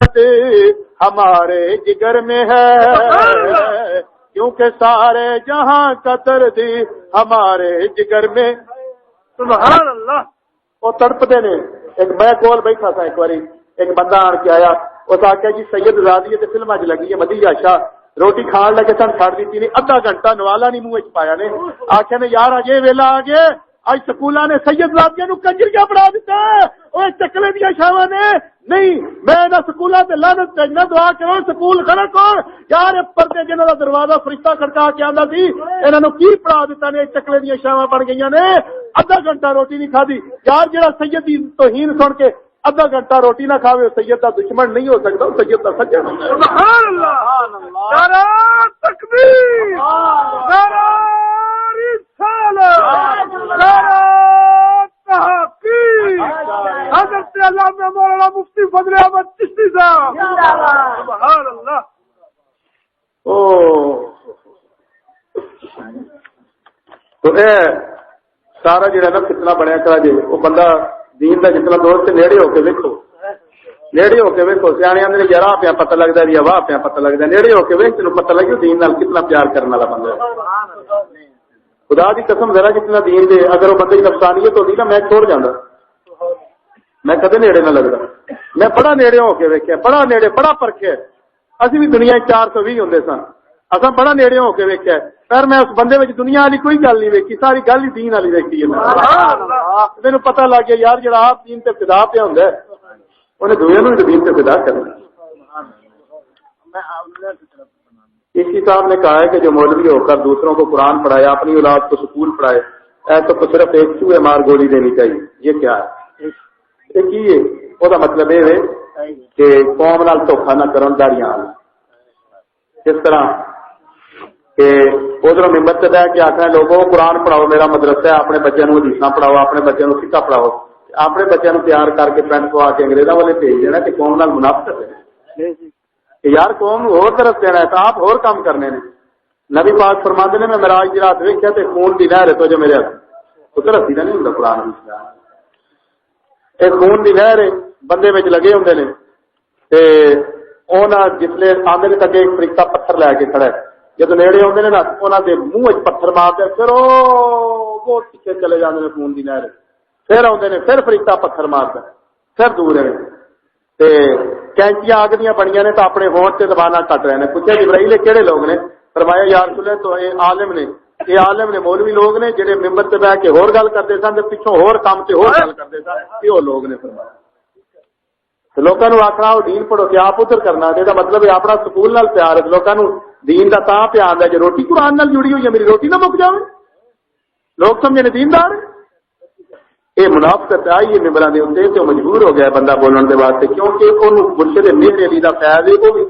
ہمارے جگر میں ہے، کیونکہ سارے جہاں کا درد ہمارے جگر میں. سبحان اللہ. وہ تڑپتے نے. ایک میں کول بیٹھا تھا ایک باری، ایک بندہ آن کے آیا، اس آخیا جی سید رازی تے فلم اج لگی ہے مدیحہ شاہ، روٹی کھان لگے سن چھڑ دیتی نہیں، ادھا گھنٹہ نوالا نہیں منہ پایا نے. آخیا نے یار اج ویلا آ گیا، اج سکولاں نے سید رازیاں نو کنجریاں پڑھا دیتا، اوے چکلے دیا شاواں نے. نہیں میں نہ سکولاں تے لعنت نہ دعا کرو سکول خلق ہو یار، پردے جنہاں دا دروازہ فرشتہ کھڑکا کے آندا سی انہاں نو کی پڑھا دیتا نے، چکلے دیا شاواں بن گئیاں نے. ادھا گھنٹہ روٹی نہیں کھادی یار، جڑا سید دی توہین سن کے ادھا گھنٹہ روٹی نہ کھاوے سید دا دشمن نہیں ہو سکتا، سید دا سجن ہوندا ہے. سبحان اللہ. نعرہ تکبیر، نعرہ رسالت، نعرہ تحقیق. حضرت علامہ مولانا مفتی فضل احمد چشتی صاحب. سبحان اللہ. تو اے سارا جڑا نا کتنا بنیا کرا جی، وہ بندہ دین دا جتنا دوست نیڑے ہو کے ویکھو، نیڑے ہو کے ویکھو. سیانے آندے یار آ پیا پتہ لگدا ہے، واہ پیا پتہ لگدا ہے. نیڑے ہو کے ویکھ تینوں پتہ لگے دین نال کتنا پیار کرنے والا بندہ ہے. خدا دی قسم ذرا جتنا دین دے اگر وہ بندے کی نفسانیت ہوتی نا میں چھوڑ جانا، میں کدے نیڑے نہ لگدا. میں بڑا نیڑے ہو کے ویکھیا، بڑا نیڑے، بڑا پرکھیا. اسی بھی دنیا 420 ہوندے سن، اساں بڑا نیڑے ہو کے ویکھیا، پر میں اس بندے وچ دنیا والی کوئی گل نہیں ویکھی، ساری گل ہی دین والی ویکھی ہے. مینوں پتہ لگ گیا یار جڑا آپ دین تے فدا پیا ہوندا ہے انہیں دنیا نوں دین تے فدا کرنا. اسی صاحب نے کہا ہے کہ جو مولوی ہو کر دوسروں کو قرآن پڑھائے، اپنی اولاد کو سکول پڑھائے، ایسا کو صرف ایک چوہے مار گولی دینی چاہیے. یہ کیا ہے؟ وہ مطلب یہ ہے کہ قوم نال دھوکھا نہ کرن داڑیاں. اس طرح کہ ادھر ممبر سے بہ کے آخر لوگوں قرآن پڑھاؤ، میرا مدرسہ ہے، اپنے بچوں کو حدیثاں پڑھاؤ، اپنے بچوں کو فقہ پڑھاؤ، اپنے بچوں کو تیار کر کے پینٹ پوا کے انگریزوں والے بھیج دینا کہ قوم نال منافقت ہے کہ یار قوم اور طرف دینا ہے تو آپ اور کام کرنے نے. نبی پاک فرماتے نے میں معراج دی رات ویکھیا تے خون دی نہر تو جو میرے پتر ہسی نہیں ہوندا قرآن وچ، اے خون دی نہر بندے وچ لگے ہوندے نے تے انہاں جسلے آندے نے تک ایک فرشتہ پتھر لے کے کھڑا ہے، جب نیڑے آندے نے نا انہاں دے منہ وچ پتھر مارتے پھر او بہت پیچھے چلے جاندے نے خون دی نہر، پھر آندے نے پھر فرشتہ پتھر مارتا پھر دور ہے تے کینچیاں آگ دیاں بنیاں نے تو اپنے ہونٹ سے زبانہ کٹ رہے ہیں. پوچھا جبرائیل کہڑے لوگ نے؟ فرمایا یا رسول اللہ تو یہ عالم نے، یہ عالم نے مولوی لوگ نے جڑے ممبر سے بیٹھ کے ہور گل کرتے سن تے پیچھوں ہور کام تے ہور گل کرتے سن، یہ لوگ نے. فرمایا لوگوں کو آخنا وہ دین پڑھو کہ آپ ادھر کرنا، یہ مطلب ہے اپنا سکول نال پیار ہے. لوگوں کو دین کا تاں پیار ہے جو روٹی قرآن نال جڑی ہوئی ہے، میری روٹی نہ مک جائے. لوگ سمجھے نے دیندار یہ منافقت آئی ہے ممبران دے اوتے تے مجبور ہو گیا بندہ بولن دے واسطے، کیونکہ انہوں مرشد میرے علی دا فیض ہے وہ بھی